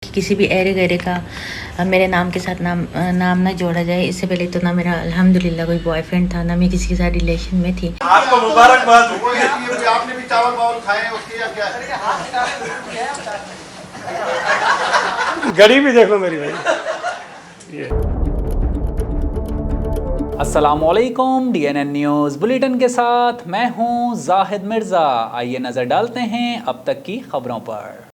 کہ کسی بھی ایرے گیرے کا میرے نام کے ساتھ نام نہ جوڑا جائے. اس سے پہلے تو نہ میرا الحمدللہ کوئی بوائے فرینڈ تھا، نہ میں کسی کے ساتھ ریلیشن میں تھی. آپ کو مبارکباد. آپ نے بھی چاول باول کھائے ہیں اس کے یا کیا ہے؟ گڑی بھی دیکھو میری بھائی. السلام علیکم. D N N news bulletin کے ساتھ میں ہوں زاہد مرزا. آئیے نظر ڈالتے ہیں اب تک کی خبروں پر.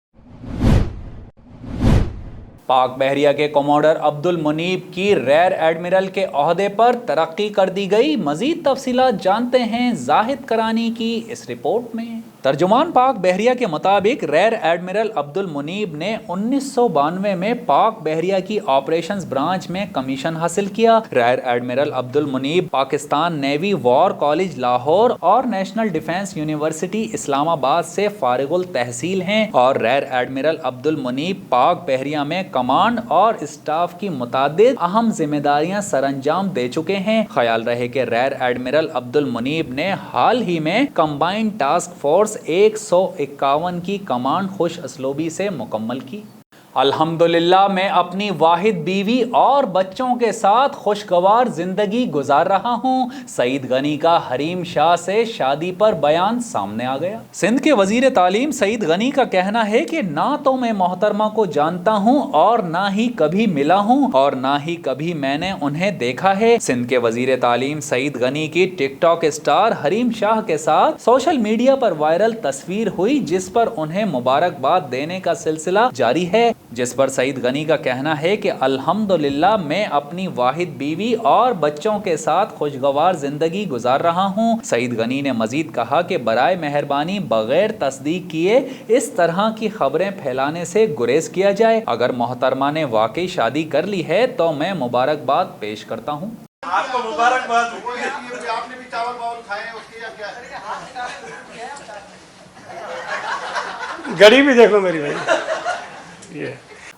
پاک بحریہ کے کمانڈر عبد المنیب کی ریئر ایڈمرل کے عہدے پر ترقی کر دی گئی. مزید تفصیلات جانتے ہیں زاہد کرانی کی اس رپورٹ میں. ترجمان پاک بحریہ کے مطابق ریئر ایڈمرل عبد المنیب نے 1992 میں پاک بحریہ کی آپریشنز برانچ میں کمیشن حاصل کیا. Rear admiral Abdul Munib Pakistan navy war college Lahore اور نیشنل ڈیفنس یونیورسٹی اسلام آباد سے فارغ التحصیل ہیں اور ریئر ایڈمرل عبد المنیب پاک بحریہ میں کمانڈ اور اسٹاف کی متعدد اہم ذمہ داریاں سر انجام دے چکے ہیں. خیال رہے کہ ریئر ایڈمرل عبد المنیب نے حال ہی میں کمبائنڈ ٹاسک فورس 151 کی کمانڈ خوش اسلوبی سے مکمل کی. الحمدللہ میں اپنی واحد بیوی اور بچوں کے ساتھ خوشگوار زندگی گزار رہا ہوں. سعید غنی کا حریم شاہ سے شادی پر بیان سامنے آ گیا. سندھ کے وزیر تعلیم سعید غنی کا کہنا ہے کہ نہ تو میں محترمہ کو جانتا ہوں اور نہ ہی کبھی ملا ہوں اور نہ ہی کبھی میں نے انہیں دیکھا ہے. سندھ کے وزیر تعلیم سعید غنی کی ٹک ٹاک اسٹار حریم شاہ کے ساتھ سوشل میڈیا پر وائرل تصویر ہوئی جس پر انہیں مبارکباد دینے کا سلسلہ جاری ہے، جس پر سعید غنی کا کہنا ہے کہ الحمدللہ میں اپنی واحد بیوی اور بچوں کے ساتھ خوشگوار زندگی گزار رہا ہوں. سعید غنی نے مزید کہا کہ برائے مہربانی بغیر تصدیق کیے اس طرح کی خبریں پھیلانے سے گریز کیا جائے. اگر محترمہ نے واقعی شادی کر لی ہے تو میں مبارکباد پیش کرتا ہوں. آپ کو مبارکباد. آپ نے بھی چاول باول کھائے ہیں اس کے یا کیا ہے؟ گڑی بھی دیکھو میری بھائی.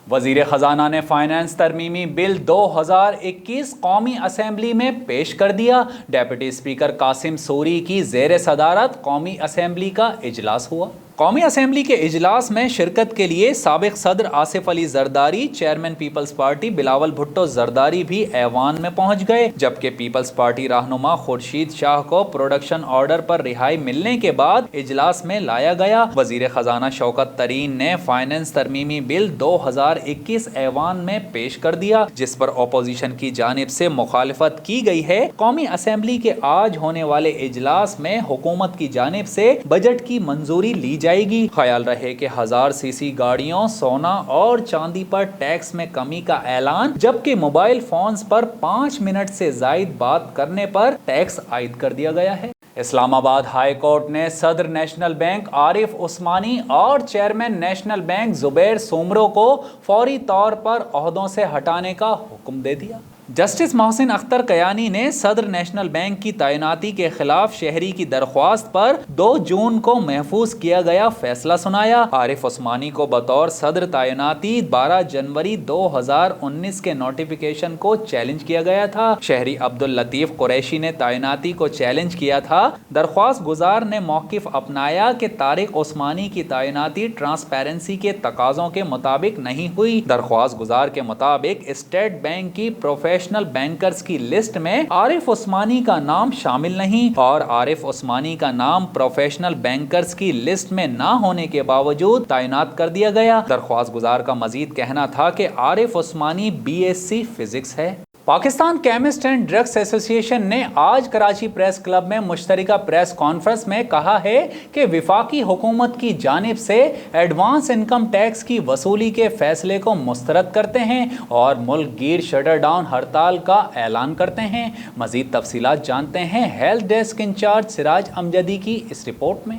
وزیر خزانہ نے فائنانس ترمیمی بل 2021 قومی اسمبلی میں پیش کر دیا. ڈیپٹی اسپیکر قاسم سوری کی زیر صدارت قومی اسمبلی کا اجلاس ہوا. قومی اسمبلی کے اجلاس میں شرکت کے لیے سابق صدر Asif Ali Zardari, chairman Peoples Party Bilawal Bhutto Zardari بھی ایوان میں پہنچ گئے، جبکہ پیپلز پارٹی رہنما خورشید شاہ کو پروڈکشن آرڈر پر رہائی ملنے کے بعد اجلاس میں لایا گیا. وزیر خزانہ شوکت ترین نے فائنانس ترمیمی بل 2021 ایوان میں پیش کر دیا، جس پر اپوزیشن کی جانب سے مخالفت کی گئی ہے. قومی اسمبلی کے آج ہونے والے اجلاس میں حکومت کی جانب سے بجٹ کی منظوری لی جائے گی. خیال رہے کہ 1000 سی سی گاڑیوں، سونا اور چاندی پر ٹیکس میں کمی کا اعلان، جبکہ موبائل فونز پر 5 منٹ سے زائد بات کرنے پر ٹیکس عائد کر دیا گیا ہے. اسلام آباد ہائی کورٹ نے صدر نیشنل بینک عارف عثمانی اور چیئرمین نیشنل بینک زبیر سومرو کو فوری طور پر عہدوں سے ہٹانے کا حکم دے دیا. جسٹس محسن اختر کیانی نے صدر نیشنل بینک کی تعیناتی کے خلاف شہری کی درخواست پر 2 جون کو محفوظ کیا گیا فیصلہ سنایا. عارف عثمانی کو بطور صدر تعیناتی 12 جنوری 2019 کے نوٹیفیکیشن کو چیلنج کیا گیا تھا. شہری عبداللطیف قریشی نے تعیناتی کو چیلنج کیا تھا. درخواست گزار نے موقف اپنایا کہ طارق عثمانی کی تعیناتی ٹرانسپیرنسی کے تقاضوں کے مطابق نہیں ہوئی. درخواست گزار کے مطابق اسٹیٹ بینک کی پروفیشنل بینکرز کی لسٹ میں عارف عثمانی کا نام شامل نہیں اور عارف عثمانی کا نام پروفیشنل بینکرز کی لسٹ میں نہ ہونے کے باوجود تعینات کر دیا گیا. درخواست گزار کا مزید کہنا تھا کہ عارف عثمانی BSc فزکس ہے. پاکستان کیمسٹ اینڈ ڈرگس ایسوسی ایشن نے آج کراچی پریس کلب میں مشترکہ پریس کانفرنس میں کہا ہے کہ وفاقی حکومت کی جانب سے ایڈوانس انکم ٹیکس کی وصولی کے فیصلے کو مسترد کرتے ہیں اور ملک گیر شٹر ڈاؤن ہڑتال کا اعلان کرتے ہیں. مزید تفصیلات جانتے ہیں ہیلتھ ڈیسک انچارج سراج امجدی کی اس رپورٹ میں.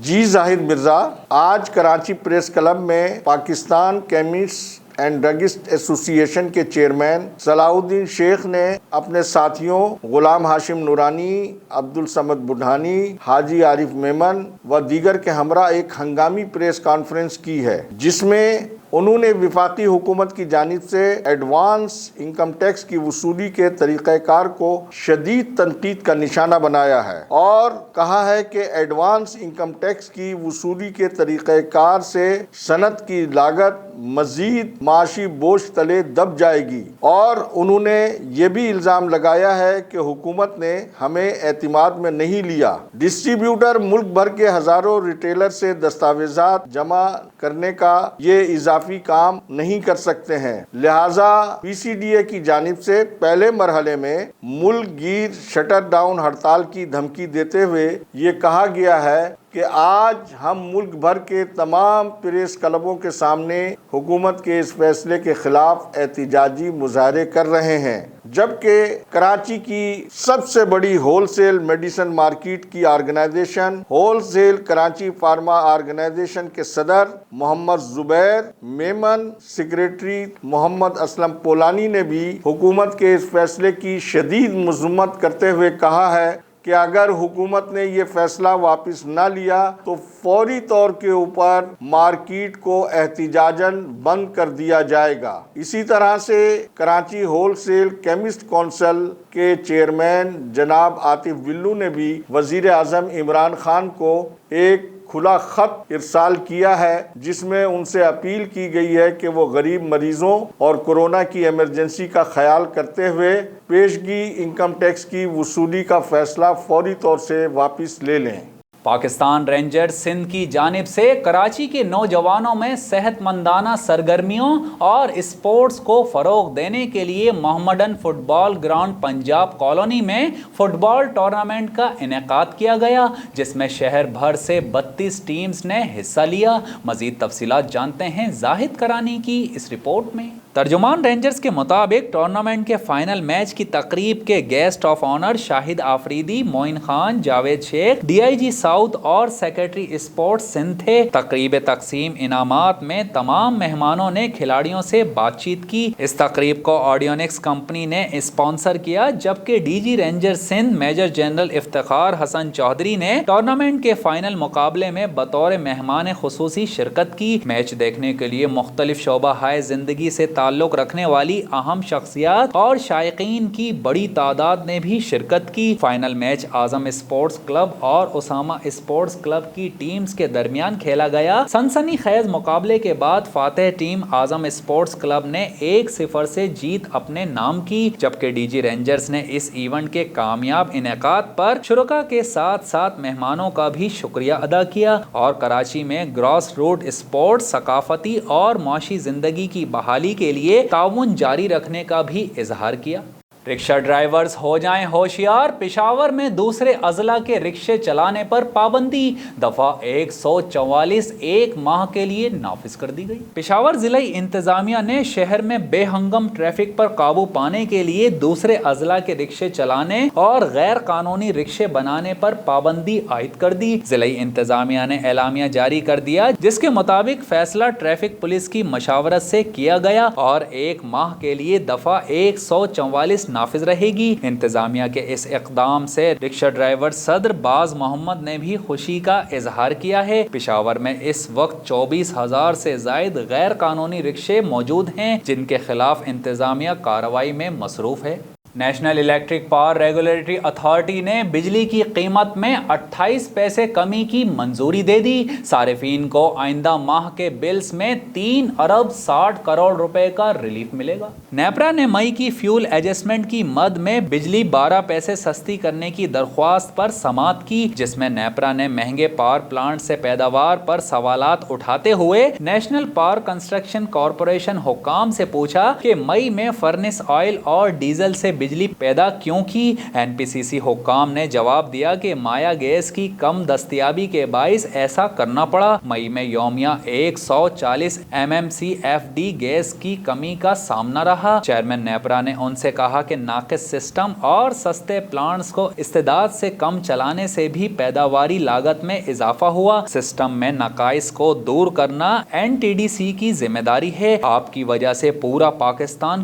جی زاہد مرزا، آج کراچی پریس کلب میں پاکستان کیمسٹ اینڈ ڈرگسٹ ایسوسی ایشن کے چیئرمین صلاح الدین شیخ نے اپنے ساتھیوں غلام ہاشم نورانی، عبدالصمد بڑھانی، حاجی عارف میمن و دیگر کے ہمراہ ایک ہنگامی پریس کانفرنس کی ہے، جس میں انہوں نے وفاقی حکومت کی جانب سے ایڈوانس انکم ٹیکس کی وصولی کے طریقہ کار کو شدید تنقید کا نشانہ بنایا ہے اور کہا ہے کہ ایڈوانس انکم ٹیکس کی وصولی کے طریقہ کار سے صنعت کی لاگت مزید معاشی بوجھ تلے دب جائے گی، اور انہوں نے یہ بھی الزام لگایا ہے کہ حکومت نے ہمیں اعتماد میں نہیں لیا۔ ڈسٹریبیوٹر ملک بھر کے ہزاروں ریٹیلر سے دستاویزات جمع کرنے کا یہ اضافی کام نہیں کر سکتے ہیں، لہٰذا پی سی ڈی اے کی جانب سے پہلے مرحلے میں ملک گیر شٹر ڈاؤن ہڑتال کی دھمکی دیتے ہوئے یہ کہا گیا ہے کہ آج ہم ملک بھر کے تمام پریس کلبوں کے سامنے حکومت کے اس فیصلے کے خلاف احتجاجی مظاہرے کر رہے ہیں، جبکہ کراچی کی سب سے بڑی ہول سیل میڈیسن مارکیٹ کی organization wholesale Karachi pharma organization کے صدر محمد زبیر میمن، سیکریٹری محمد اسلم پولانی نے بھی حکومت کے اس فیصلے کی شدید مذمت کرتے ہوئے کہا ہے کہ اگر حکومت نے یہ فیصلہ واپس نہ لیا تو فوری طور کے اوپر مارکیٹ کو احتجاجاً بند کر دیا جائے گا۔ اسی طرح سے Karachi wholesale chemist council کے چیئرمین جناب عاطف ولو نے بھی وزیر اعظم عمران خان کو ایک کھلا خط ارسال کیا ہے، جس میں ان سے اپیل کی گئی ہے کہ وہ غریب مریضوں اور کورونا کی ایمرجنسی کا خیال کرتے ہوئے پیشگی انکم ٹیکس کی وصولی کا فیصلہ فوری طور سے واپس لے لیں۔ پاکستان رینجرز سندھ کی جانب سے کراچی کے نوجوانوں میں صحت مندانہ سرگرمیوں اور اسپورٹس کو فروغ دینے کے لیے محمڈن فٹ بال گراؤنڈ پنجاب کالونی میں فٹ بال ٹورنامنٹ کا انعقاد کیا گیا، جس میں شہر بھر سے 32 ٹیمز نے حصہ لیا۔ مزید تفصیلات جانتے ہیں زاہد کرانی کی اس رپورٹ میں۔ ترجمان رینجرز کے مطابق ٹورنامنٹ کے فائنل میچ کی تقریب کے guest of honour Shahid Afridi, Moin Khan, Javed Sheikh, D I G south اور سیکرٹری اسپورٹس سندھ تھے۔ تقریب تقسیم انعامات میں تمام مہمانوں نے کھلاڑیوں سے بات چیت کی۔ اس تقریب کو آڈیونکس کمپنی نے اسپانسر کیا، جبکہ D G rangers Sindh major general Iftikhar Hassan Chaudhry نے ٹورنامنٹ کے فائنل مقابلے میں بطور مہمان خصوصی شرکت کی۔ میچ دیکھنے کے لیے مختلف شعبہ ہائے زندگی سے تعلق رکھنے والی اہم شخصیات اور شائقین کی بڑی تعداد نے بھی شرکت کی۔ فائنل میچ اعظم اسپورٹس کلب اور اسامہ اسپورٹس کلب کی ٹیمز کے درمیان کھیلا گیا۔ سنسنی خیز مقابلے کے بعد فاتح ٹیم اعظم اسپورٹس کلب نے 1-0 سے جیت اپنے نام کی، جبکہ ڈی جی رینجرز نے اس ایونٹ کے کامیاب انعقاد پر شرکاء کے ساتھ ساتھ مہمانوں کا بھی شکریہ ادا کیا اور کراچی میں گراس روٹ اسپورٹس، ثقافتی اور معاشی زندگی کی بحالی کے لیے تعاون جاری رکھنے کا بھی اظہار کیا۔ رکشہ ڈرائیورز ہو جائیں ہوشیار، پشاور میں دوسرے اضلاع کے رکشے چلانے پر پابندی دفعہ 144 ایک ماہ کے لیے نافذ کر دی گئی۔ پشاور ضلعی انتظامیہ نے شہر میں بے ہنگم ٹریفک پر قابو پانے کے لیے دوسرے اضلاع کے رکشے چلانے اور غیر قانونی رکشے بنانے پر پابندی عائد کر دی۔ ضلعی انتظامیہ نے اعلامیہ جاری کر دیا، جس کے مطابق فیصلہ ٹریفک پولیس کی مشاورت سے کیا گیا اور ایک ماہ کے لیے دفعہ 144 نافذ رہے گی۔ انتظامیہ کے اس اقدام سے رکشہ ڈرائیور صدر باز محمد نے بھی خوشی کا اظہار کیا ہے۔ پشاور میں اس وقت 24,000 سے زائد غیر قانونی رکشے موجود ہیں، جن کے خلاف انتظامیہ کارروائی میں مصروف ہے۔ National electric power regulatory authority نے بجلی کی قیمت میں 28 پیسے کمی کی منظوری دے دی۔ صارفین کو آئندہ ماہ کے بلز میں 3 ارب 60 کروڑ روپے کا ریلیف ملے گا۔ نیپرا نے مئی کی فیول ایڈجسٹمنٹ کی مد میں بجلی 12 پیسے سستی کرنے کی درخواست پر سماعت کی، جس میں نیپرا نے مہنگے پاور پلانٹ سے پیداوار پر سوالات اٹھاتے ہوئے نیشنل پاور کنسٹرکشن کارپوریشن حکام سے پوچھا کہ مئی میں فرنس آئل اور ڈیزل سے بجلی پیدا کیوں کی۔ این پی سی سی حکام نے جواب دیا کہ مایا گیس کی کم دستیابی کے باعث ایسا کرنا پڑا۔ مئی میں یومیہ 140 MMCFD گیس کی کمی کا سامنا رہا۔ چیئرمین نیپرا نے ان سے کہا کہ ناقص سسٹم اور سستے پلانٹس کو استعداد سے کم چلانے سے بھی پیداواری لاگت میں اضافہ ہوا۔ سسٹم میں نقائص کو دور کرنا NTDC کی ذمہ داری ہے۔ آپ کی وجہ سے پورا پاکستان